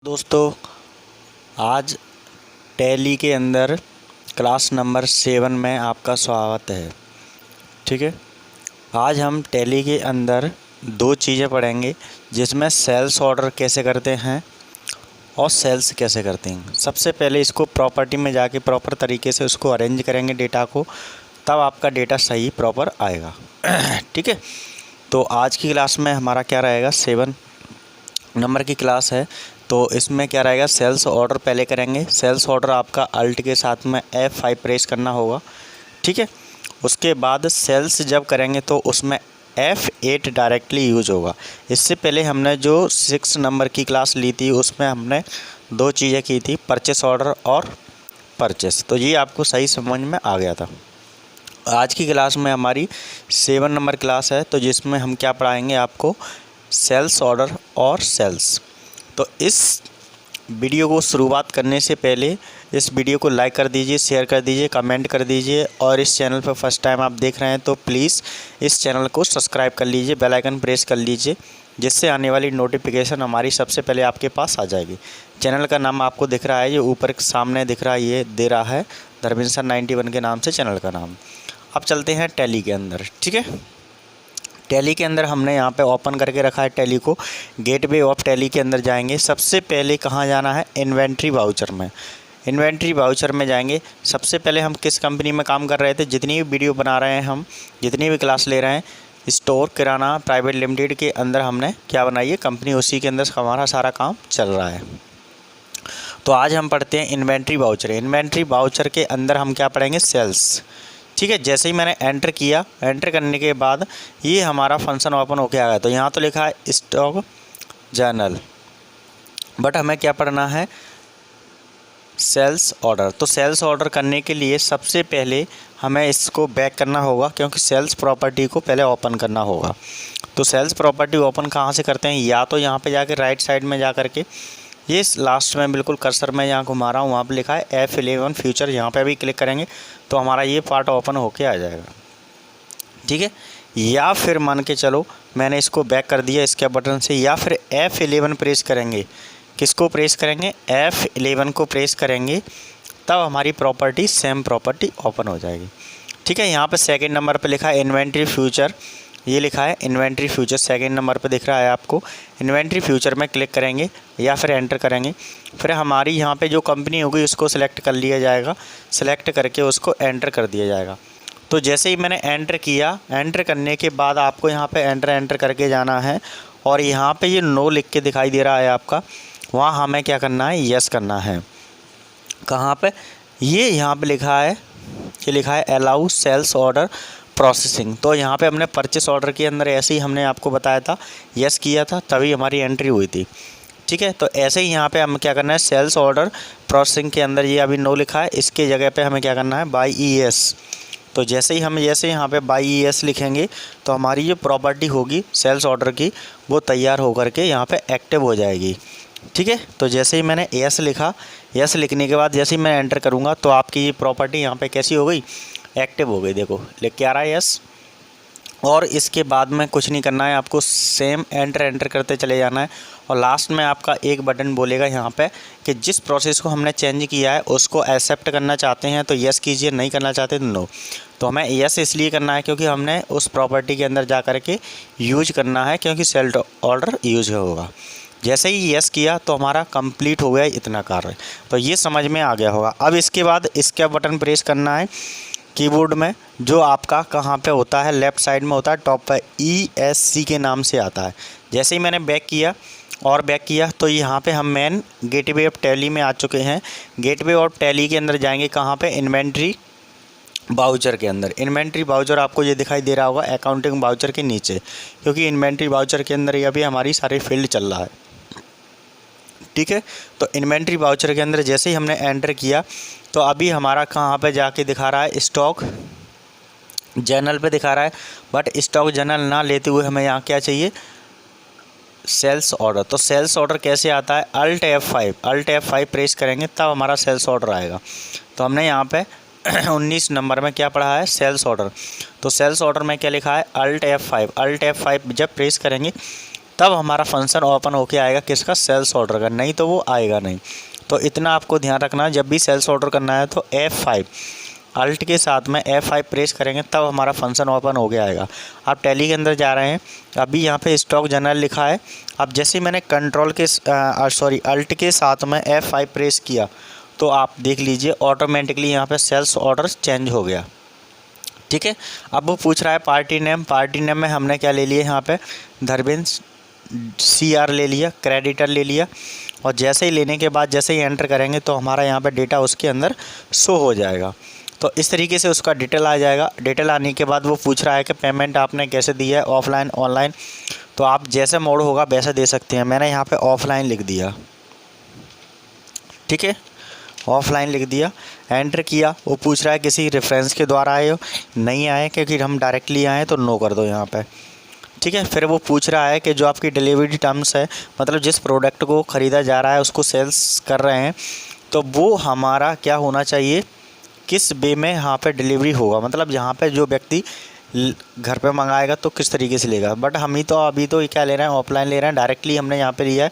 दोस्तों, आज टैली के अंदर क्लास नंबर 7 में आपका स्वागत है। ठीक है, आज हम टैली के अंदर दो चीज़ें पढ़ेंगे जिसमें सेल्स ऑर्डर कैसे करते हैं और सेल्स कैसे करते हैं। सबसे पहले इसको प्रॉपर्टी में जाके प्रॉपर तरीके से उसको अरेंज करेंगे डेटा को, तब आपका डेटा सही प्रॉपर आएगा। ठीक है, तो आज की क्लास में हमारा क्या रहेगा, 7 नंबर की क्लास है। तो इसमें क्या रहेगा, सेल्स ऑर्डर पहले करेंगे। सेल्स ऑर्डर आपका अल्ट के साथ में F5 प्रेस करना होगा। ठीक है, उसके बाद सेल्स जब करेंगे तो उसमें F8 डायरेक्टली यूज होगा। इससे पहले हमने जो 6 नंबर की क्लास ली थी उसमें हमने दो चीज़ें की थी, परचेस ऑर्डर और परचेस। तो ये आपको सही समझ में आ गया था। आज की क्लास में हमारी 7 नंबर क्लास है, तो जिसमें हम क्या पढ़ाएंगे आपको, सेल्स ऑर्डर और सेल्स। तो इस वीडियो को शुरुआत करने से पहले इस वीडियो को लाइक कर दीजिए, शेयर कर दीजिए, कमेंट कर दीजिए, और इस चैनल पर फर्स्ट टाइम आप देख रहे हैं तो प्लीज़ इस चैनल को सब्सक्राइब कर लीजिए, बेल आइकन प्रेस कर लीजिए, जिससे आने वाली नोटिफिकेशन हमारी सबसे पहले आपके पास आ जाएगी। चैनल का नाम आपको दिख रहा है, ये ऊपर सामने दिख रहा है, ये दे रहा है धर्मेंद्र सर 91 के नाम से चैनल का नाम। अब चलते हैं टैली के अंदर। ठीक है, टैली के अंदर हमने यहाँ पे ओपन करके रखा है टैली को। गेटवे ऑफ टैली के अंदर जाएंगे। सबसे पहले कहाँ जाना है, इन्वेंट्री वाउचर में। इन्वेंट्री वाउचर में जाएंगे। सबसे पहले हम किस कंपनी में काम कर रहे थे, जितनी भी वीडियो बना रहे हैं हम, जितनी भी क्लास ले रहे हैं, स्टोर किराना प्राइवेट लिमिटेड के अंदर हमने क्या बनाई है कंपनी, उसी के अंदर हमारा सारा काम चल रहा है। तो आज हम पढ़ते हैं इन्वेंट्री वाउचर। इन्वेंट्री वाउचर के अंदर हम क्या पढ़ेंगे, सेल्स। ठीक है, जैसे ही मैंने एंटर किया, एंटर करने के बाद ये हमारा फंक्शन ओपन होके आ गया। तो यहाँ तो लिखा है स्टॉक जर्नल, बट हमें क्या पढ़ना है, सेल्स ऑर्डर। तो सेल्स ऑर्डर करने के लिए सबसे पहले हमें इसको बैक करना होगा, क्योंकि सेल्स प्रॉपर्टी को पहले ओपन करना होगा। तो सेल्स प्रॉपर्टी ओपन कहाँ से करते हैं, या तो यहाँ पे जाके राइट साइड में जा करके, ये लास्ट में बिल्कुल कर्सर में यहाँ घुमा रहा हूँ, वहाँ पे लिखा है F11 फ्यूचर, यहाँ पे भी क्लिक करेंगे तो हमारा ये पार्ट ओपन होके आ जाएगा। ठीक है, या फिर मान के चलो मैंने इसको बैक कर दिया इसके बटन से, या फिर F11 प्रेस करेंगे। किसको प्रेस करेंगे, F11 को प्रेस करेंगे, तब हमारी प्रॉपर्टी सेम प्रॉपर्टी ओपन हो जाएगी। ठीक है, यहाँ पे सेकंड नंबर पे लिखा है इन्वेंट्री फ्यूचर, ये लिखा है इन्वेंट्री फ्यूचर, सेकंड नंबर पे दिख रहा है आपको। इन्वेंट्री फ्यूचर में क्लिक करेंगे या फिर एंटर करेंगे, फिर हमारी यहाँ पे जो कंपनी होगी उसको सिलेक्ट कर लिया जाएगा, सिलेक्ट करके उसको एंटर कर दिया जाएगा। तो जैसे ही मैंने एंटर किया, एंटर करने के बाद आपको यहाँ पे एंटर करके जाना है, और यहाँ पे ये नो लिख के दिखाई दे रहा है आपका, वहाँ हमें क्या करना है, यस करना है। कहाँ पे, ये यहाँ पे लिखा है, ये लिखा है अलाउ सेल्स ऑर्डर प्रोसेसिंग। तो यहाँ पे हमने परचेस ऑर्डर के अंदर ऐसे ही हमने आपको बताया था, यस किया था, तभी हमारी एंट्री हुई थी। ठीक है, तो ऐसे ही यहाँ पे हम क्या करना है, सेल्स ऑर्डर प्रोसेसिंग के अंदर ये अभी नो लिखा है, इसके जगह पे हमें क्या करना है, बाई ES। तो जैसे ही हम यहाँ पे बाई ES लिखेंगे तो हमारी जो प्रॉपर्टी होगी सेल्स ऑर्डर की, वो तैयार होकर के यहाँ पे एक्टिव हो जाएगी। ठीक है, तो जैसे ही मैंने यस लिखा, यस लिखने के बाद जैसे ही मैं एंटर करूँगा तो आपकी ये प्रॉपर्टी यहाँ पे कैसी हो गई, एक्टिव हो गई। देखो लिख के आ रहा है यस, और इसके बाद में कुछ नहीं करना है आपको, सेम एंटर करते चले जाना है। और लास्ट में आपका एक बटन बोलेगा यहाँ पे कि जिस प्रोसेस को हमने चेंज किया है उसको एक्सेप्ट करना चाहते हैं तो यस कीजिए, नहीं करना चाहते तो नो। तो हमें यस इसलिए करना है क्योंकि हमने उस प्रॉपर्टी के अंदर जा कर के यूज करना है, क्योंकि सेल्स ऑर्डर यूज होगा। जैसे ही यस किया तो हमारा कंप्लीट हो गया इतना कार्य। तो ये समझ में आ गया होगा। अब इसके बाद इसका बटन प्रेस करना है कीबोर्ड में, जो आपका कहाँ पे होता है, लेफ़्ट साइड में होता है, टॉप पे ESC के नाम से आता है। जैसे ही मैंने बैक किया और बैक किया तो यहाँ पे हम मेन गेटवे ऑफ टैली में आ चुके हैं। गेटवे ऑफ टैली के अंदर जाएंगे कहाँ पे, इन्वेंट्री वाउचर के अंदर। इन्वेंट्री वाउचर आपको ये दिखाई दे रहा होगा अकाउंटिंग वाउचर के नीचे, क्योंकि इन्वेंट्री वाउचर के अंदर ये अभी हमारी सारी फील्ड चल रहा है। ठीक है, तो इन्वेंट्री वाउचर के अंदर जैसे ही हमने एंटर किया तो अभी हमारा कहाँ पे जाके दिखा रहा है, स्टॉक जर्नल पे दिखा रहा है, बट स्टॉक जर्नल ना लेते हुए हमें यहाँ क्या चाहिए, सेल्स ऑर्डर। तो सेल्स ऑर्डर कैसे आता है, अल्ट F5 प्रेस करेंगे तब हमारा सेल्स ऑर्डर आएगा। तो हमने यहाँ पे 19 नंबर में क्या पढ़ा है, सेल्स ऑर्डर। तो सेल्स ऑर्डर में क्या लिखा है, अल्ट F5 जब प्रेस करेंगे तब हमारा फंक्शन ओपन होके आएगा किसका, सेल्स ऑर्डर का, नहीं तो वो आएगा नहीं। तो इतना आपको ध्यान रखना है, जब भी सेल्स ऑर्डर करना है तो F5 अल्ट के साथ में F5 प्रेस करेंगे तब हमारा फंक्शन ओपन हो गया आएगा। आप टैली के अंदर जा रहे हैं, अभी यहाँ पे स्टॉक जनरल लिखा है। अब जैसे ही मैंने अल्ट के साथ में F5 प्रेस किया तो आप देख लीजिए ऑटोमेटिकली यहाँ पे सेल्स ऑर्डर चेंज हो गया। ठीक है, अब वो पूछ रहा है पार्टी नेम में हमने क्या ले लिया यहाँ पे, धर्मेंद्र CR ले लिया, क्रेडिटर ले लिया। और जैसे ही लेने के बाद जैसे ही एंटर करेंगे तो हमारा यहाँ पे डेटा उसके अंदर शो हो जाएगा। तो इस तरीके से उसका डिटेल आ जाएगा। डिटेल आने के बाद वो पूछ रहा है कि पेमेंट आपने कैसे दी है, ऑफलाइन ऑनलाइन, तो आप जैसे मोड होगा वैसे दे सकते हैं। मैंने यहाँ पे ऑफलाइन लिख दिया, ठीक है, ऑफलाइन लिख दिया, एंटर किया। वो पूछ रहा है किसी रेफरेंस के द्वारा आए हो, नहीं आए क्योंकि हम डायरेक्टली आए तो नो कर दो यहाँ पे। ठीक है, फिर वो पूछ रहा है कि जो आपकी डिलीवरी टर्म्स है, मतलब जिस प्रोडक्ट को ख़रीदा जा रहा है उसको सेल्स कर रहे हैं, तो वो हमारा क्या होना चाहिए, किस वे में यहाँ पे डिलीवरी होगा, मतलब यहाँ पे जो व्यक्ति घर पे मंगाएगा तो किस तरीके से लेगा। बट हम ही तो अभी तो क्या ले रहे हैं, ऑफलाइन ले रहे हैं, डायरेक्टली हमने यहाँ पे लिया है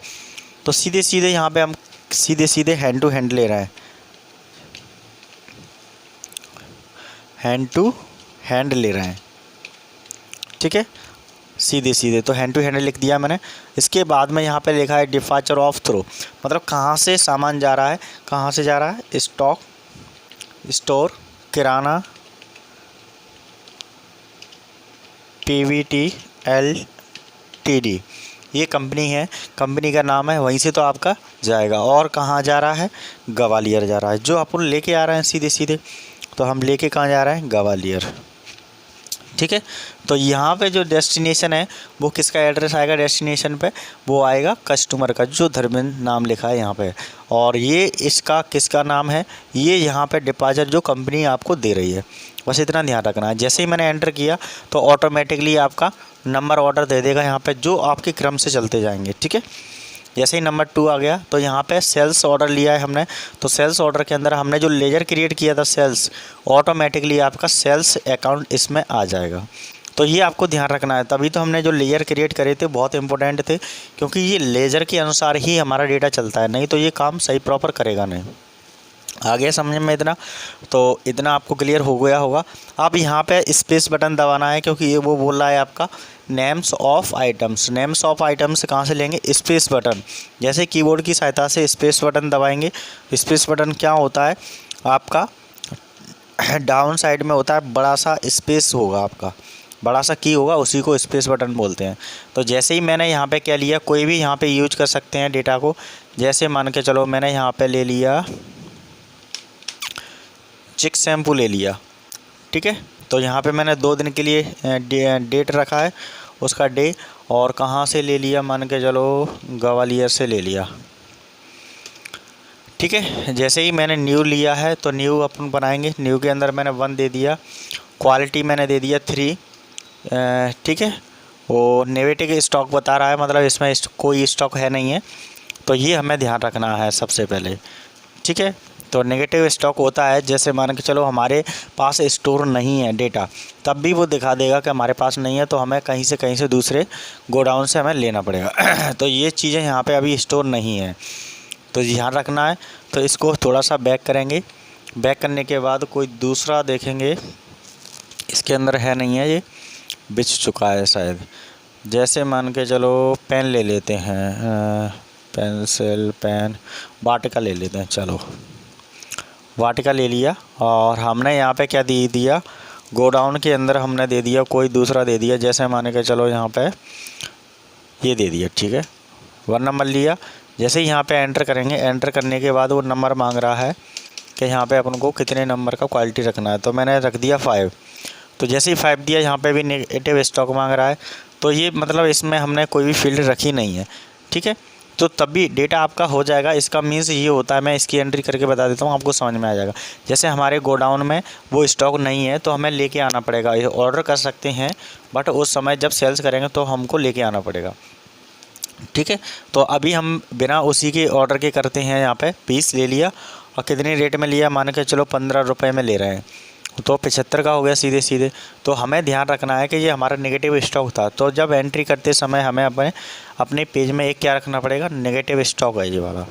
तो सीधे सीधे यहाँ पे हम सीधे हैंड टू हैंड ले रहे हैं, हैंड टू हैंड ले रहे हैं। ठीक है, सीधे तो हैंड टू हैंड लिख दिया मैंने। इसके बाद में यहाँ पे लिखा है डिपार्चर ऑफ थ्रू, मतलब कहाँ से सामान जा रहा है, कहाँ से जा रहा है, स्टॉक, स्टोर, किराना, PVT LTD, ये कंपनी है, कंपनी का नाम है, वहीं से तो आपका जाएगा। और कहाँ जा रहा है, ग्वालियर जा रहा है, जो अपन लेके आ रहे हैं सीधे तो हम लेके कहाँ जा रहे हैं, ग्वालियर। ठीक है, तो यहाँ पे जो डेस्टिनेशन है वो किसका एड्रेस आएगा, डेस्टिनेशन पे वो आएगा कस्टमर का, जो धर्मेंद्र नाम लिखा है यहाँ पे। और ये इसका किसका नाम है, ये यहाँ पे डिपार्चर जो कंपनी आपको दे रही है, बस इतना ध्यान रखना है। जैसे ही मैंने एंटर किया तो ऑटोमेटिकली आपका नंबर ऑर्डर दे देगा यहाँ पे, जो आपके क्रम से चलते जाएंगे। ठीक है, जैसे ही नंबर 2 आ गया तो यहाँ पे सेल्स ऑर्डर लिया है हमने, तो सेल्स ऑर्डर के अंदर हमने जो लेजर क्रिएट किया था सेल्स, ऑटोमेटिकली आपका सेल्स अकाउंट इसमें आ जाएगा। तो ये आपको ध्यान रखना है, तभी तो हमने जो लेयर क्रिएट करे थे बहुत इंपॉर्टेंट थे, क्योंकि ये लेजर के अनुसार ही हमारा डेटा चलता है, नहीं तो ये काम सही प्रॉपर करेगा नहीं। आ गया समझ में इतना, तो इतना आपको क्लियर हो गया होगा। अब यहाँ पे स्पेस बटन दबाना है, क्योंकि ये वो बोल रहा है आपका names of items. Names of items कहाँ से लेंगे, स्पेस बटन, जैसे कीबोर्ड की सहायता से स्पेस बटन दबाएंगे। स्पेस बटन क्या होता है, आपका डाउन साइड में होता है, बड़ा सा स्पेस होगा, आपका बड़ा सा की होगा, उसी को स्पेस बटन बोलते हैं। तो जैसे ही मैंने यहाँ पे क्या लिया, कोई भी यहाँ पे यूज कर सकते हैं डेटा को, जैसे मान के चलो मैंने यहाँ पे ले लिया चिक शैम्पू ले लिया। ठीक है, तो यहाँ पे मैंने 2 दिन के लिए डेट रखा है, उसका डे, और कहाँ से ले लिया, मान के चलो ग्वालियर से ले लिया। ठीक है, जैसे ही मैंने न्यू लिया है तो न्यू अपन बनाएंगे। न्यू के अंदर मैंने 1 दे दिया, क्वालिटी मैंने दे दिया 3। ठीक है, वो नेगेटिव स्टॉक बता रहा है, मतलब इसमें कोई स्टॉक है नहीं है, तो ये हमें ध्यान रखना है सबसे पहले। ठीक है, तो नेगेटिव स्टॉक होता है, जैसे मान के चलो हमारे पास स्टोर नहीं है डेटा, तब भी वो दिखा देगा कि हमारे पास नहीं है, तो हमें कहीं से दूसरे गोडाउन से हमें लेना पड़ेगा। तो ये चीज़ें यहाँ पे अभी स्टोर नहीं है, तो ध्यान रखना है। तो इसको थोड़ा सा बैक करेंगे, बैक करने के बाद कोई दूसरा देखेंगे, इसके अंदर है नहीं है, ये बिछ चुका है शायद। जैसे मान के चलो पेन ले लेते हैं, पेंसिल, पेन, वाटिका ले लेते हैं, चलो वाटिका ले लिया। और हमने यहाँ पे क्या दे दिया, गोडाउन के अंदर हमने दे दिया कोई दूसरा दे दिया, जैसे मान के चलो यहाँ पे ये दे दिया। ठीक है, 1 नंबर लिया। जैसे ही यहाँ पे एंटर करेंगे, एंटर करने के बाद वो नंबर मांग रहा है कि यहाँ पे अपन को कितने नंबर का क्वालिटी रखना है, तो मैंने रख दिया 5। तो जैसे ही 5 दिया, यहाँ पे भी नेगेटिव स्टॉक मांग रहा है, तो ये मतलब इसमें हमने कोई भी फील्ड रखी नहीं है। ठीक है, तो तभी डेटा आपका हो जाएगा। इसका मीन्स ये होता है, मैं इसकी एंट्री करके बता देता हूँ, आपको समझ में आ जाएगा। जैसे हमारे गोडाउन में वो स्टॉक नहीं है तो हमें लेके आना पड़ेगा। ये ऑर्डर कर सकते हैं, बट उस समय जब सेल्स करेंगे तो हमको लेके आना पड़ेगा। ठीक है, तो अभी हम बिना उसी के ऑर्डर के करते हैं। यहाँ पे पीस ले लिया और कितने रेट में लिया, मान के चलो 15 रुपये में ले रहे हैं, तो 75 का हो गया सीधे सीधे। तो हमें ध्यान रखना है कि ये हमारा नेगेटिव स्टॉक था। तो जब एंट्री करते समय हमें अपने पेज में एक क्या रखना पड़ेगा, नेगेटिव स्टॉक है ये वाला।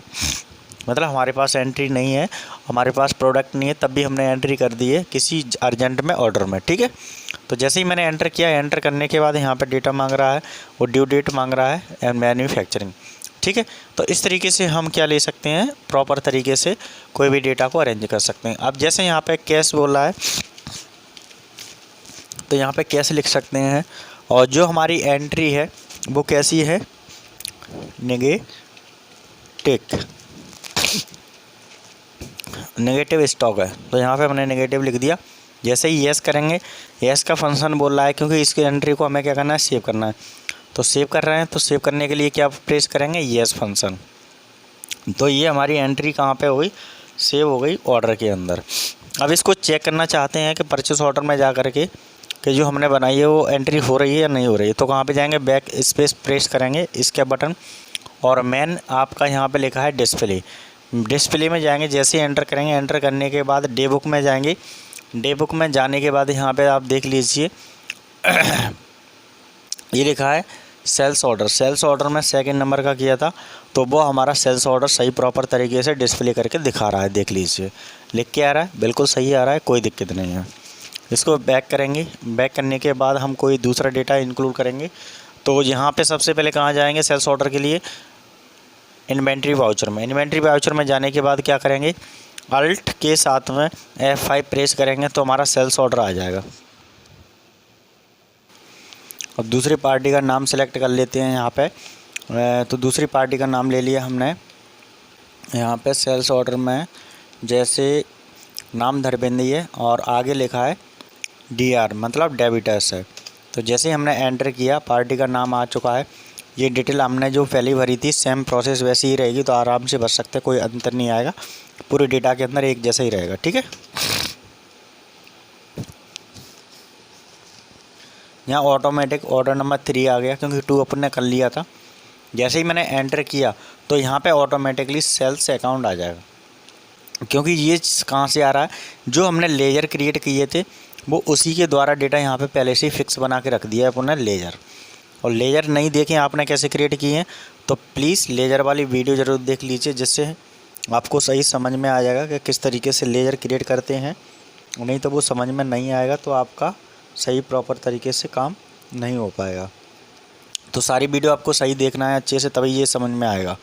मतलब हमारे पास एंट्री नहीं है, हमारे पास प्रोडक्ट नहीं है, तब भी हमने एंट्री कर दी है किसी अर्जेंट में ऑर्डर में, ठीक है। तो जैसे ही मैंने एंटर किया, एंटर करने के बाद यहाँ पे डेटा मांग रहा है, वो ड्यू डेट मांग रहा है एंड मैन्युफैक्चरिंग, ठीक है। तो इस तरीके से हम क्या ले सकते हैं, प्रॉपर तरीके से कोई भी डेटा को अरेंज कर सकते हैं। अब जैसे यहाँ पे कैश बोल रहा है, तो यहाँ पे कैश लिख सकते हैं। और जो हमारी एंट्री है वो कैसी है, नेगेटिव स्टॉक है। तो यहाँ पे हमने नेगेटिव लिख दिया। जैसे ही येस करेंगे, येस का फंक्शन बोल रहा है क्योंकि इसकी एंट्री को हमें क्या करना है, सेव करना है। तो सेव कर रहे हैं, तो सेव करने के लिए क्या प्रेस करेंगे, येस फंक्शन। तो ये हमारी एंट्री कहाँ पे हो गई, सेव हो गई ऑर्डर के अंदर। अब इसको चेक करना चाहते हैं कि परचेस ऑर्डर में जा कर के कि जो हमने बनाई है वो एंट्री हो रही है या नहीं हो रही है। तो कहाँ पे जाएंगे, बैक स्पेस प्रेस करेंगे इसके बटन, और मेन आपका यहाँ पे लिखा है डिस्प्ले में जाएंगे। जैसे ही एंटर करेंगे, एंटर करने के बाद डे बुक में जाएंगे। डे बुक में जाने के बाद यहाँ पे आप देख लीजिए ये लिखा है सेल्स ऑर्डर। सेल्स ऑर्डर में सेकंड नंबर का किया था, तो वो हमारा सेल्स ऑर्डर सही प्रॉपर तरीके से डिस्प्ले करके दिखा रहा है। देख लीजिए लिख के आ रहा है, बिल्कुल सही आ रहा है, कोई दिक्कत नहीं है। इसको बैक करेंगे। बैक करने के बाद हम कोई दूसरा डेटा इंक्लूड करेंगे। तो यहाँ पे सबसे पहले कहाँ जाएंगे, सेल्स ऑर्डर के लिए इन्वेंट्री वाउचर में। इन्वेंट्री वाउचर में जाने के बाद क्या करेंगे, अल्ट के साथ में F5 प्रेस करेंगे तो हमारा सेल्स ऑर्डर आ जाएगा। और दूसरी पार्टी का नाम सेलेक्ट कर लेते हैं यहाँ पे। तो दूसरी पार्टी का नाम ले लिया हमने। यहाँ पे सेल्स ऑर्डर में जैसे नाम धर्मेंद्र है और आगे लिखा है DR, मतलब डेबिटर्स है। तो जैसे ही हमने एंटर किया, पार्टी का नाम आ चुका है। ये डिटेल हमने जो पहले भरी थी सेम प्रोसेस वैसी ही रहेगी, तो आराम से भर सकते हैं, कोई अंतर नहीं आएगा, पूरे डेटा के अंदर एक जैसा ही रहेगा, ठीक है। यहाँ ऑटोमेटिक ऑर्डर नंबर 3 आ गया क्योंकि 2 अपन ने कर लिया था। जैसे ही मैंने एंटर किया तो यहाँ पे ऑटोमेटिकली सेल्स अकाउंट आ जाएगा, क्योंकि ये कहाँ से आ रहा है, जो हमने लेजर क्रिएट किए थे वो उसी के द्वारा डेटा यहाँ पे पहले से ही फिक्स बना के रख दिया है अपन ने लेजर। और लेजर नहीं देखें आपने कैसे क्रिएट किए हैं, तो प्लीज़ लेजर वाली वीडियो ज़रूर देख लीजिए, जिससे आपको सही समझ में आ जाएगा कि किस तरीके से लेजर क्रिएट करते हैं। नहीं तो वो समझ में नहीं आएगा, तो आपका सही प्रॉपर तरीके से काम नहीं हो पाएगा। तो सारी वीडियो आपको सही देखना है अच्छे से, तभी ये समझ में आएगा।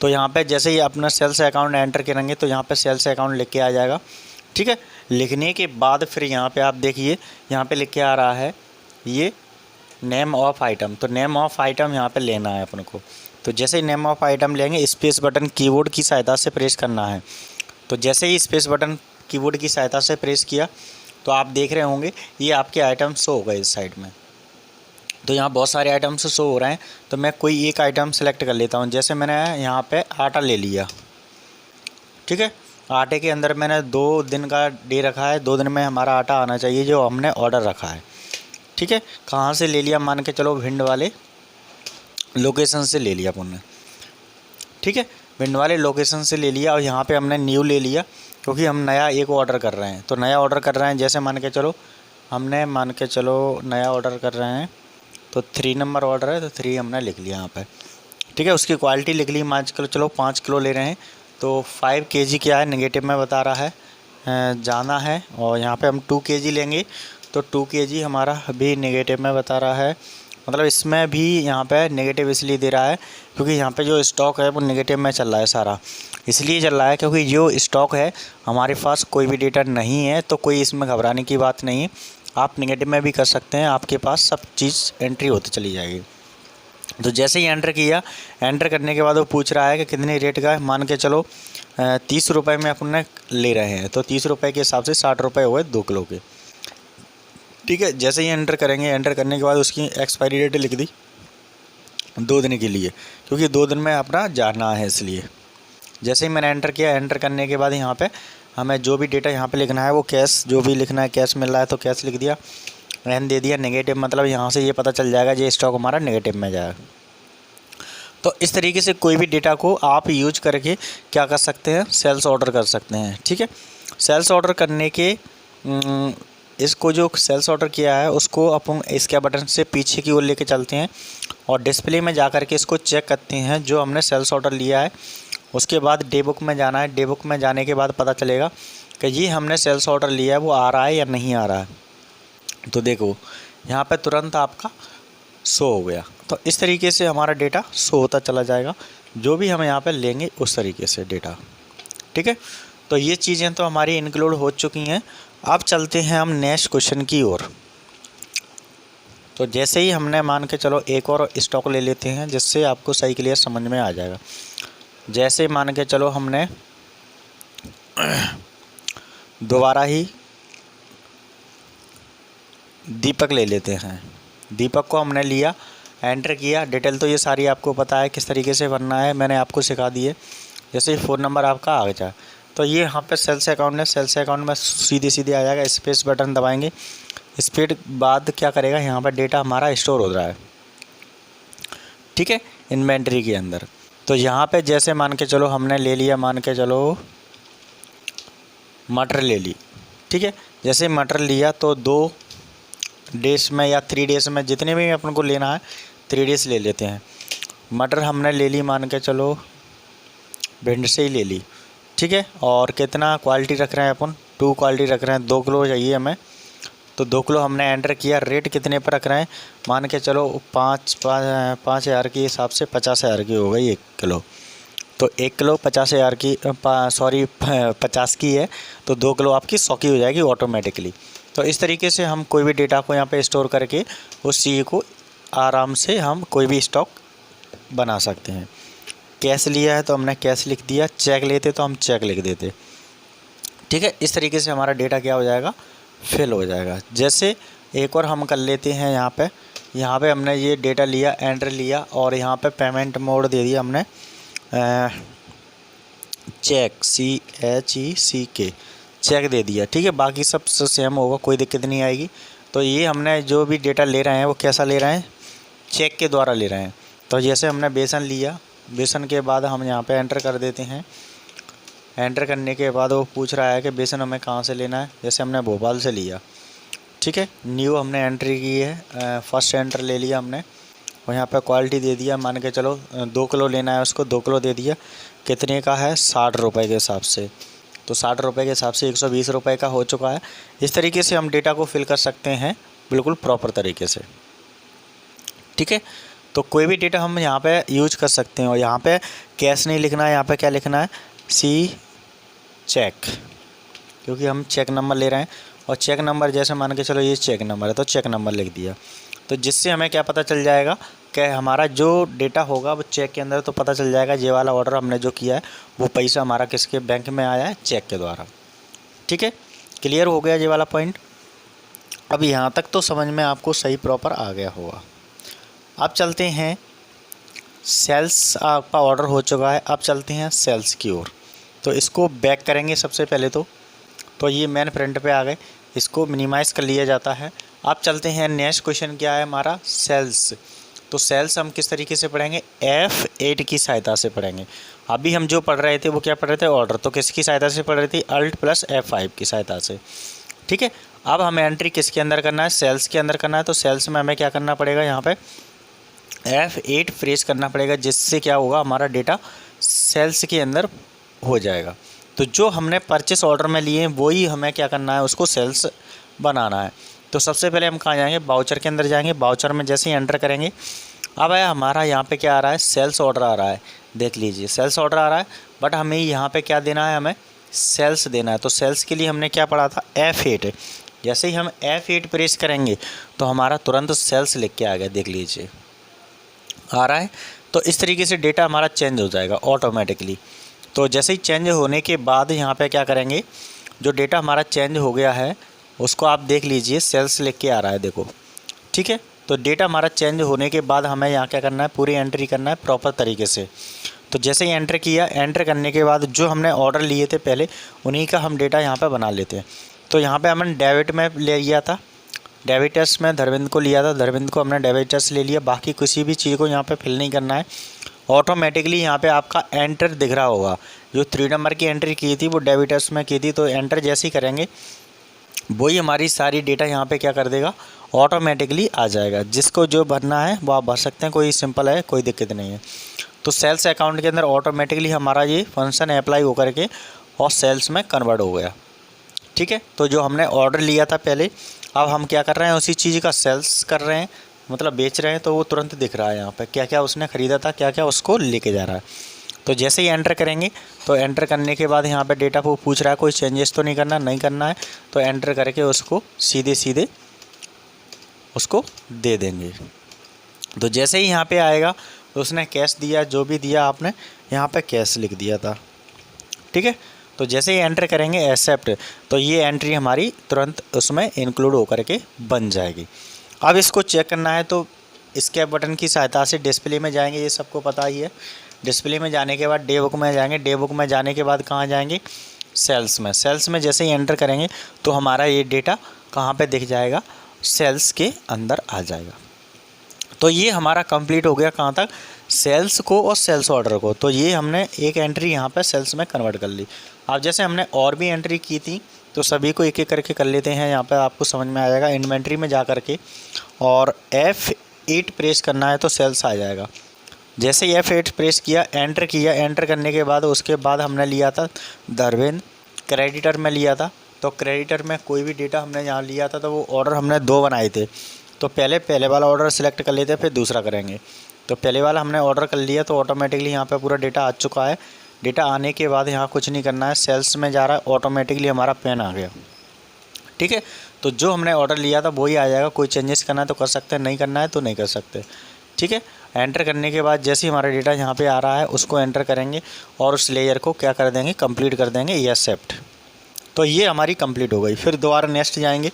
तो यहाँ पे जैसे ही अपना सेल्स अकाउंट एंटर करेंगे तो यहाँ पे सेल्स अकाउंट लिख के आ जाएगा, ठीक है। लिखने के बाद फिर यहाँ पे आप देखिए, यहाँ पे लिख के आ रहा है ये नेम ऑफ आइटम। तो नेम ऑफ आइटम यहाँ पे लेना है अपन को। तो जैसे ही नेम ऑफ आइटम लेंगे, स्पेस बटन कीबोर्ड की सहायता से प्रेस करना है। तो जैसे ही स्पेस बटन कीबोर्ड की सहायता से प्रेस किया तो आप देख रहे होंगे ये आपके आइटम शो हो गए इस साइड में। तो यहाँ बहुत सारे आइटम्स शो हो रहे हैं, तो मैं कोई एक आइटम सेलेक्ट कर लेता हूँ। जैसे मैंने यहाँ पे आटा ले लिया, ठीक है। आटे के अंदर मैंने 2 दिन का डे रखा है, 2 दिन में हमारा आटा आना चाहिए जो हमने ऑर्डर रखा है, ठीक है। कहाँ से ले लिया, मान के चलो भिंड वाले लोकेशन से ले लिया अपन ने, ठीक है। भिंड वाले लोकेशन से ले लिया और यहाँ पे हमने न्यू ले लिया क्योंकि हम नया एक ऑर्डर कर रहे हैं। तो नया ऑर्डर कर रहे हैं, जैसे मान के चलो नया ऑर्डर कर रहे हैं, तो 3 नंबर ऑर्डर है, तो 3 हमने लिख लिया यहाँ पे, ठीक है। उसकी क्वालिटी लिख ली, मान के चलो 5 किलो ले रहे हैं, तो 5 kg क्या है नेगेटिव में बता रहा है जाना है। और यहाँ पे हम 2 kg लेंगे, तो 2 kg हमारा भी नेगेटिव में बता रहा है। मतलब इसमें भी यहाँ पे नेगेटिव इसलिए दे रहा है क्योंकि यहाँ पे जो स्टॉक है वो नेगेटिव में चल रहा है सारा, इसलिए चल रहा है क्योंकि जो स्टॉक है हमारे पास कोई भी डेटा नहीं है। तो कोई इसमें घबराने की बात नहीं है, आप नेगेटिव में भी कर सकते हैं, आपके पास सब चीज़ एंट्री होती चली जाएगी। तो जैसे ही एंटर किया, एंटर करने के बाद वो पूछ रहा है कि कितने रेट का है। मान के चलो 30 रुपये में अपन ले रहे हैं, तो 30 रुपये के हिसाब से 60 रुपये हो गए 2 किलो के, ठीक है। जैसे ही एंटर करेंगे, एंटर करने के बाद उसकी एक्सपायरी डेट लिख दी 2 दिन के लिए, क्योंकि 2 दिन में अपना जाना है इसलिए। जैसे ही मैंने एंटर किया, एंटर करने के बाद यहाँ पे हमें जो भी डेटा यहाँ पे लिखना है वो कैश, जो भी लिखना है कैश मिल रहा है तो कैश लिख दिया, एन दे दिया नेगेटिव, मतलब यहाँ से ये पता चल जाएगा ये स्टॉक हमारा नेगेटिव में जाएगा। तो इस तरीके से कोई भी डेटा को आप यूज करके क्या कर सकते हैं, सेल्स ऑर्डर कर सकते हैं, ठीक है। सेल्स ऑर्डर करने के इसको जो सेल्स ऑर्डर किया है उसको अपन इसके बटन से पीछे की ओर लेके चलते हैं और डिस्प्ले में जा कर के इसको चेक करते हैं जो हमने सेल्स ऑर्डर लिया है। उसके बाद डे बुक में जाना है। डे बुक में जाने के बाद पता चलेगा कि ये हमने सेल्स ऑर्डर लिया है वो आ रहा है या नहीं आ रहा है। तो देखो यहाँ पे तुरंत आपका शो हो गया। तो इस तरीके से हमारा डेटा शो होता चला जाएगा, जो भी हम यहाँ पे लेंगे उस तरीके से डेटा। ठीक है, तो ये चीज़ें तो हमारी इंक्लूड हो चुकी हैं। अब चलते हैं हम नेक्स्ट क्वेश्चन की ओर। तो जैसे ही हमने मान के चलो एक और स्टॉक ले लेते हैं जिससे आपको सही क्लियर समझ में आ जाएगा। जैसे मान के चलो हमने दोबारा ही दीपक ले लेते हैं। दीपक को हमने लिया, एंटर किया। डिटेल तो ये सारी आपको पता है किस तरीके से भरना है, मैंने आपको सिखा दी है। जैसे ही फ़ोन नंबर आपका आ गया तो ये यहाँ पे सेल्स अकाउंट है। सेल्स अकाउंट में सीधे सीधे आ जाएगा, स्पेस बटन दबाएंगे। स्पीड बाद क्या करेगा, यहाँ पर डेटा हमारा स्टोर हो रहा है। ठीक है, इन्वेंट्री के अंदर। तो यहाँ पे जैसे मान के चलो हमने ले लिया, मान के चलो मटर ले ली। ठीक है, जैसे मटर लिया तो 2 डेज में या 3 डेज में जितने भी अपन को लेना है 3 डेज ले लेते हैं। मटर हमने ले ली, मान के चलो भिंड से ही ले ली। ठीक है, और कितना क्वालिटी रख रहे हैं अपन, 2 क्वालिटी रख रहे हैं, 2 किलो चाहिए हमें। तो 2 किलो हमने एंटर किया। रेट कितने पर रख रहे हैं, मान के चलो 5,000 के हिसाब से 50,000 की हो गई 1 किलो। तो 1 किलो 50,000 की 50 की है, तो 2 किलो आपकी 100 की हो जाएगी ऑटोमेटिकली। तो इस तरीके से हम कोई भी डेटा को यहाँ पे स्टोर करके उस चीज़ को आराम से हम कोई भी स्टॉक बना सकते हैं। कैश लिया है तो हमने कैश लिख दिया, चेक लेते तो हम चेक लिख देते। ठीक है, इस तरीके से हमारा डेटा क्या हो जाएगा, फिल हो जाएगा। जैसे एक और हम कर लेते हैं। यहाँ पे हमने ये डेटा लिया, एंटर लिया और यहाँ पे पेमेंट मोड दे दिया हमने चेक, CHECK, चेक दे दिया। ठीक है, बाकी सब सेम होगा, कोई दिक्कत नहीं आएगी। तो ये हमने जो भी डेटा ले रहे हैं वो कैसा ले रहे हैं, चेक के द्वारा ले रहे हैं। तो जैसे हमने बेसन लिया, बेसन के बाद हम यहाँ पे एंटर कर देते हैं। एंटर करने के बाद वो पूछ रहा है कि बेसन हमें कहाँ से लेना है। जैसे हमने भोपाल से लिया। ठीक है, न्यू हमने एंट्री की है, फर्स्ट एंटर ले लिया हमने और यहाँ पे क्वालिटी दे दिया। मान के चलो 2 किलो लेना है, उसको 2 किलो दे दिया। कितने का है, 60 रुपये के हिसाब से। तो 60 रुपये के हिसाब से 120 रुपये का हो चुका है। इस तरीके से हम डेटा को फिल कर सकते हैं बिल्कुल प्रॉपर तरीके से। ठीक है, तो कोई भी डेटा हम यहाँ पे यूज कर सकते हैं। और यहाँ पे कैश नहीं लिखना है, यहाँ पे क्या लिखना है, चेक, क्योंकि हम चेक नंबर ले रहे हैं। और चेक नंबर जैसे मान के चलो ये चेक नंबर है तो चेक नंबर लिख दिया। तो जिससे हमें क्या पता चल जाएगा कि हमारा जो डेटा होगा वो चेक के अंदर, तो पता चल जाएगा ये वाला ऑर्डर हमने जो किया है वो पैसा हमारा किसके बैंक में आया है, चेक के द्वारा। ठीक है, क्लियर हो गया ये वाला पॉइंट। अब यहाँ तक तो समझ में आपको सही प्रॉपर आ गया होगा। अब चलते हैं, सेल्स आपका ऑर्डर हो चुका है, अब चलते हैं सेल्स की ओर। तो इसको बैक करेंगे सबसे पहले तो ये मेन फ्रंट पे आ गए, इसको मिनिमाइज़ कर लिया जाता है। अब चलते हैं नेक्स्ट क्वेश्चन क्या है हमारा, सेल्स। तो सेल्स हम किस तरीके से पढ़ेंगे, F8 की सहायता से पढ़ेंगे। अभी हम जो पढ़ रहे थे वो क्या पढ़ रहे थे, ऑर्डर, तो किसकी सहायता से पढ़ रहे थे, Alt + F5 की सहायता से। ठीक है, अब हमें एंट्री किसके अंदर करना है, सेल्स के अंदर करना है। तो सेल्स में हमें क्या करना पड़ेगा, यहाँ पे F8 प्रेस करना पड़ेगा, जिससे क्या होगा, हमारा डेटा सेल्स के अंदर हो जाएगा। तो जो हमने परचेस ऑर्डर में लिए हैं वही हमें क्या करना है, उसको सेल्स बनाना है। तो सबसे पहले हम कहाँ जाएंगे, बाउचर के अंदर जाएंगे। बाउचर में जैसे ही एंटर करेंगे, अब हमारा यहाँ पे क्या आ रहा है, सेल्स ऑर्डर आ रहा है। देख लीजिए सेल्स ऑर्डर आ रहा है, बट हमें यहाँ पे क्या देना है, हमें सेल्स देना है। तो सेल्स के लिए हमने क्या पढ़ा था, F8। जैसे ही हम F8 प्रेस करेंगे तो हमारा तुरंत सेल्स लिख के आ गया, देख लीजिए आ रहा है। तो इस तरीके से डेटा हमारा चेंज हो जाएगा ऑटोमेटिकली। तो जैसे ही चेंज होने के बाद यहाँ पे क्या करेंगे, जो डेटा हमारा चेंज हो गया है उसको आप देख लीजिए, सेल्स लिख के आ रहा है, देखो। ठीक है, तो डेटा हमारा चेंज होने के बाद हमें यहाँ क्या करना है, पूरी एंट्री करना है प्रॉपर तरीके से। तो जैसे ही एंटर किया, एंटर करने के बाद जो हमने ऑर्डर लिए थे पहले, उन्हीं का हम डेटा यहाँ पे बना लेते हैं। तो यहाँ पे हमने डेबिट में ले लिया था, डेबिटर्स में धर्मेंद्र को लिया था, धर्मेंद्र को हमने डेबिटर्स ले लिया। बाकी किसी भी चीज़ को यहाँ पे फिल नहीं करना है, ऑटोमेटिकली यहाँ पे आपका एंटर दिख रहा होगा। जो 3 नंबर की एंट्री की थी वो डेबिटर्स में की थी, तो एंटर जैसे ही करेंगे वही हमारी सारी डेटा यहाँ पे क्या कर देगा, ऑटोमेटिकली आ जाएगा। जिसको जो भरना है वो आप भर सकते हैं, कोई सिंपल है, कोई दिक्कत नहीं है। तो सेल्स अकाउंट के अंदर ऑटोमेटिकली हमारा ये फंक्शन अप्लाई होकर के और सेल्स में कन्वर्ट हो गया। ठीक है, तो जो हमने ऑर्डर लिया था पहले, अब हम क्या कर रहे हैं, उसी चीज़ का सेल्स कर रहे हैं, मतलब बेच रहे हैं। तो वो तुरंत दिख रहा है यहाँ पे क्या क्या उसने ख़रीदा था, क्या क्या उसको लेके जा रहा है। तो जैसे ही एंटर करेंगे, तो एंटर करने के बाद यहाँ पे डेटा को पूछ रहा है कोई चेंजेस तो नहीं करना है। तो एंटर करके उसको सीधे सीधे उसको दे देंगे। तो जैसे ही यहाँ पे आएगा, तो उसने कैश दिया, जो भी दिया आपने यहाँ पे कैश लिख दिया था। ठीक है, तो जैसे ही एंटर करेंगे एक्सेप्ट, तो ये एंट्री हमारी तुरंत उसमें इंक्लूड होकर के बन जाएगी। अब इसको चेक करना है तो स्कैप बटन की सहायता से डिस्प्ले में जाएंगे, ये सबको पता ही है। डिस्प्ले में जाने के बाद डे बुक में जाएंगे, डे बुक में जाने के बाद कहाँ जाएंगे, सेल्स में। सेल्स में जैसे ही एंटर करेंगे तो हमारा ये डेटा कहाँ पे दिख जाएगा, सेल्स के अंदर आ जाएगा। तो ये हमारा कंप्लीट हो गया कहाँ तक, सेल्स को और सेल्स ऑर्डर को। तो ये हमने एक एंट्री यहाँ पे सेल्स में कन्वर्ट कर ली। अब जैसे हमने और भी एंट्री की थी, तो सभी को एक एक करके कर लेते हैं। यहाँ पे आपको समझ में आ जाएगा, इन्वेंट्री में जा कर के और F8 प्रेस करना है तो सेल्स आ जाएगा। जैसे ही F8 प्रेस किया, एंटर किया, एंटर करने के बाद उसके बाद हमने लिया था धर्मेंद्र, क्रेडिटर में लिया था। तो क्रेडिटर में कोई भी डेटा हमने यहाँ लिया था, तो वो ऑर्डर हमने 2 बनाए थे। तो पहले वाला ऑर्डर सेलेक्ट कर लेते हैं, फिर दूसरा करेंगे। तो पहले वाला हमने ऑर्डर कर लिया, तो ऑटोमेटिकली यहाँ पे पूरा डेटा आ चुका है। डेटा आने के बाद यहाँ कुछ नहीं करना है, सेल्स में जा रहा है, ऑटोमेटिकली हमारा पेन आ गया। ठीक है, तो जो हमने ऑर्डर लिया था वही आ जाएगा। कोई चेंजेस करना है तो कर सकते हैं, नहीं करना है तो नहीं कर सकते। ठीक है, एंटर करने के बाद जैसे ही हमारा डेटा यहाँ पे आ रहा है, उसको एंटर करेंगे और उस लेयर को क्या कर देंगे, कंप्लीट कर देंगे, एक्सेप्ट। तो ये हमारी कंप्लीट हो गई। फिर दोबारा नेक्स्ट जाएंगे,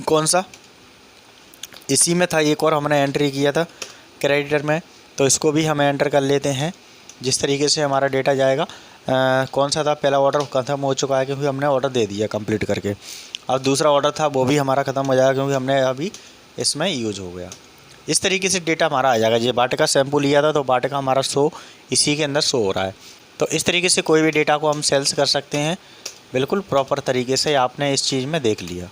कौन सा, इसी में था एक और हमने एंट्री किया था क्रेडिटर में, तो इसको भी हम एंटर कर लेते हैं। जिस तरीके से हमारा डेटा जाएगा, कौन सा था, पहला ऑर्डर ख़त्म हो चुका है क्योंकि हमने ऑर्डर दे दिया कंप्लीट करके। अब दूसरा ऑर्डर था वो भी हमारा ख़त्म हो जाएगा क्योंकि हमने अभी इसमें यूज हो गया। इस तरीके से डेटा हमारा आ जाएगा। ये बाटे का शैम्पू लिया था, तो बाटे का हमारा शो इसी के अंदर शो हो रहा है। तो इस तरीके से कोई भी डेटा को हम सेल्स कर सकते हैं, बिल्कुल प्रॉपर तरीके से। आपने इस चीज़ में देख लिया।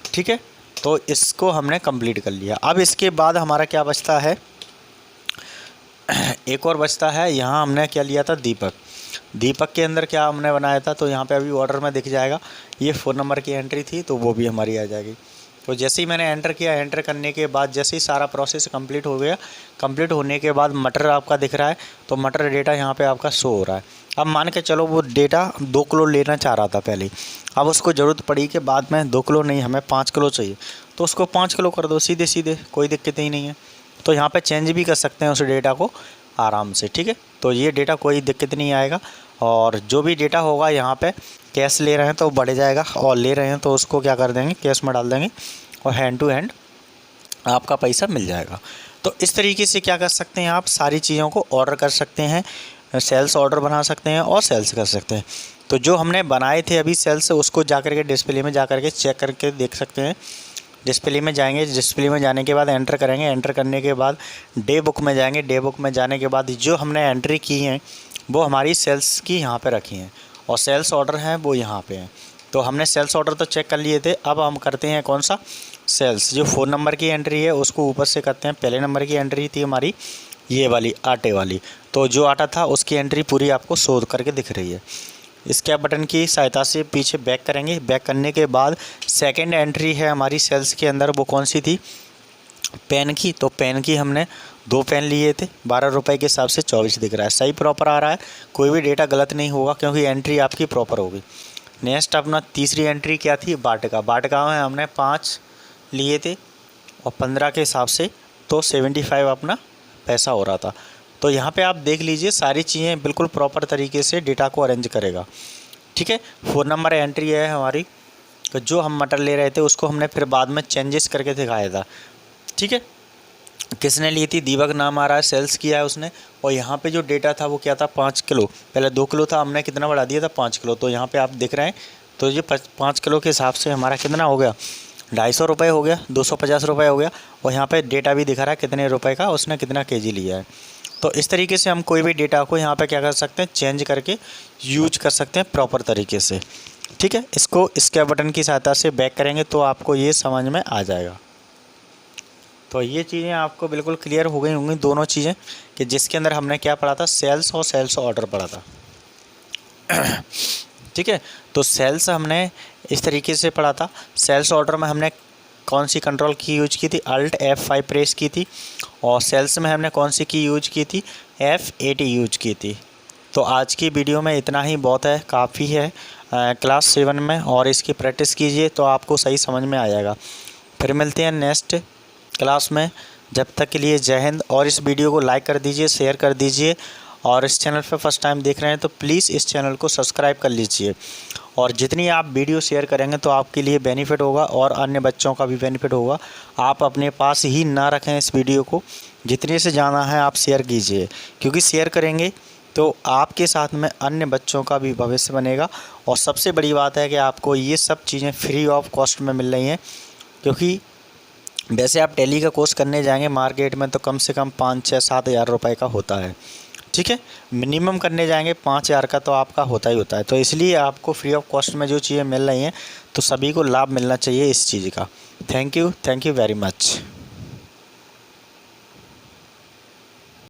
ठीक है, तो इसको हमने कंप्लीट कर लिया। अब इसके बाद हमारा क्या बचता है, एक और बचता है। यहाँ हमने क्या लिया था, दीपक के अंदर क्या हमने बनाया था, तो यहाँ पे अभी ऑर्डर में दिख जाएगा। ये फ़ोन नंबर की एंट्री थी, तो वो भी हमारी आ जाएगी। तो जैसे ही मैंने एंटर किया, एंटर करने के बाद जैसे ही सारा प्रोसेस कंप्लीट हो गया, कंप्लीट होने के बाद मटर आपका दिख रहा है, तो मटर डेटा यहाँ पे आपका शो हो रहा है। अब मान के चलो वो डेटा 2 किलो लेना चाह रहा था पहले, अब उसको ज़रूरत पड़ी कि बाद में 2 किलो नहीं, हमें 5 किलो चाहिए, तो उसको 5 किलो कर दो सीधे सीधे, कोई दिक्कत ही नहीं है। तो यहाँ पे चेंज भी कर सकते हैं उस डेटा को आराम से। ठीक है, तो ये डेटा कोई दिक्कत नहीं आएगा। और जो भी डेटा होगा यहाँ पे कैश ले रहे हैं तो बढ़ जाएगा, और ले रहे हैं तो उसको क्या कर देंगे, कैश में डाल देंगे, और हैंड टू हैंड आपका पैसा मिल जाएगा। तो इस तरीके से क्या कर सकते हैं, आप सारी चीज़ों को ऑर्डर कर सकते हैं, सेल्स ऑर्डर बना सकते हैं और सेल्स कर सकते हैं। तो जो हमने बनाए थे अभी सेल्स, उसको जा कर के डिस्प्ले में जा कर के चेक करके देख सकते हैं। डिस्प्ले में जाएंगे, डिस्प्ले में जाने के बाद एंटर करेंगे, एंटर करने के बाद डे बुक में जाएंगे, डे बुक में जाने के बाद जो हमने एंट्री की हैं वो हमारी सेल्स की यहाँ पे रखी हैं, और सेल्स ऑर्डर हैं वो यहाँ पे हैं। तो हमने सेल्स ऑर्डर तो चेक कर लिए थे, अब हम करते हैं कौन सा, सेल्स। जो फ़ोन नंबर की एंट्री है उसको ऊपर से करते हैं। पहले नंबर की एंट्री थी हमारी ये वाली, आटे वाली, तो जो आटा था उसकी एंट्री पूरी आपको शो करके दिख रही है। स्कैप बटन की सहायता से पीछे बैक करेंगे, बैक करने के बाद सेकंड एंट्री है हमारी सेल्स के अंदर, वो कौन सी थी, पेन की। तो पेन की हमने 2 पेन लिए थे, 12 रुपये के हिसाब से 24 दिख रहा है, सही प्रॉपर आ रहा है, कोई भी डेटा गलत नहीं होगा क्योंकि एंट्री आपकी प्रॉपर होगी। नेक्स्ट अपना तीसरी एंट्री क्या थी, बाटका में हमने 5 लिए थे और 15 के हिसाब से तो 75 अपना पैसा हो रहा था। तो यहाँ पे आप देख लीजिए सारी चीज़ें बिल्कुल प्रॉपर तरीके से डेटा को अरेंज करेगा। ठीक है, 4 नंबर एंट्री है हमारी, तो जो हम मटर ले रहे थे उसको हमने फिर बाद में चेंजेस करके दिखाया था। ठीक है, किसने ली थी, दीपक नाम आ रहा है, सेल्स किया है उसने। और यहाँ पे जो डेटा था वो क्या था, 5 किलो, पहले 2 किलो था, हमने कितना बढ़ा दिया था, 5 किलो। तो यहाँ पे आप देख रहे हैं, तो ये 5 किलो के हिसाब से हमारा कितना हो गया, 250 रुपये हो गया, 250 रुपये हो गया। और यहाँ पे डेटा भी दिखा रहा है कितने रुपए का उसने कितना केजी लिया है। तो इस तरीके से हम कोई भी डेटा को यहाँ पे क्या कर सकते हैं, चेंज करके यूज कर सकते हैं प्रॉपर तरीके से। ठीक है, इसको इसके बटन की सहायता से बैक करेंगे तो आपको ये समझ में आ जाएगा। तो ये चीज़ें आपको बिल्कुल क्लियर हो गई होंगी दोनों चीज़ें, कि जिसके अंदर हमने क्या पढ़ा था, सेल्स और सेल्स ऑर्डर पढ़ा था। ठीक है, तो सेल्स हमने इस तरीके से पढ़ा था। सेल्स ऑर्डर में हमने कौन सी कंट्रोल की यूज की थी, Alt F5 प्रेस की थी, और सेल्स में हमने कौन सी की यूज की थी, F80 यूज की थी। तो आज की वीडियो में इतना ही बहुत है, काफ़ी है क्लास 7 में, और इसकी प्रैक्टिस कीजिए तो आपको सही समझ में आ जाएगा। फिर मिलते हैं नेक्स्ट क्लास में, जब तक के लिए जय हिंद। और इस वीडियो को लाइक कर दीजिए, शेयर कर दीजिए, और इस चैनल पर फर्स्ट टाइम देख रहे हैं तो प्लीज़ इस चैनल को सब्सक्राइब कर लीजिए। और जितनी आप वीडियो शेयर करेंगे तो आपके लिए बेनिफिट होगा और अन्य बच्चों का भी बेनिफिट होगा। आप अपने पास ही ना रखें इस वीडियो को, जितने से जाना है आप शेयर कीजिए, क्योंकि शेयर करेंगे तो आपके साथ में अन्य बच्चों का भी भविष्य बनेगा। और सबसे बड़ी बात है कि आपको ये सब चीज़ें फ्री ऑफ कॉस्ट में मिल रही हैं, क्योंकि वैसे आप टैली का कोर्स करने जाएंगे मार्केट में तो कम से कम 5-6-7 हज़ार रुपये का होता है। ठीक है, मिनिमम करने जाएंगे 5 हज़ार का तो आपका होता ही होता है। तो इसलिए आपको फ्री ऑफ कॉस्ट में जो चीज़ें मिल रही हैं तो सभी को लाभ मिलना चाहिए इस चीज़ का। Thank you very much.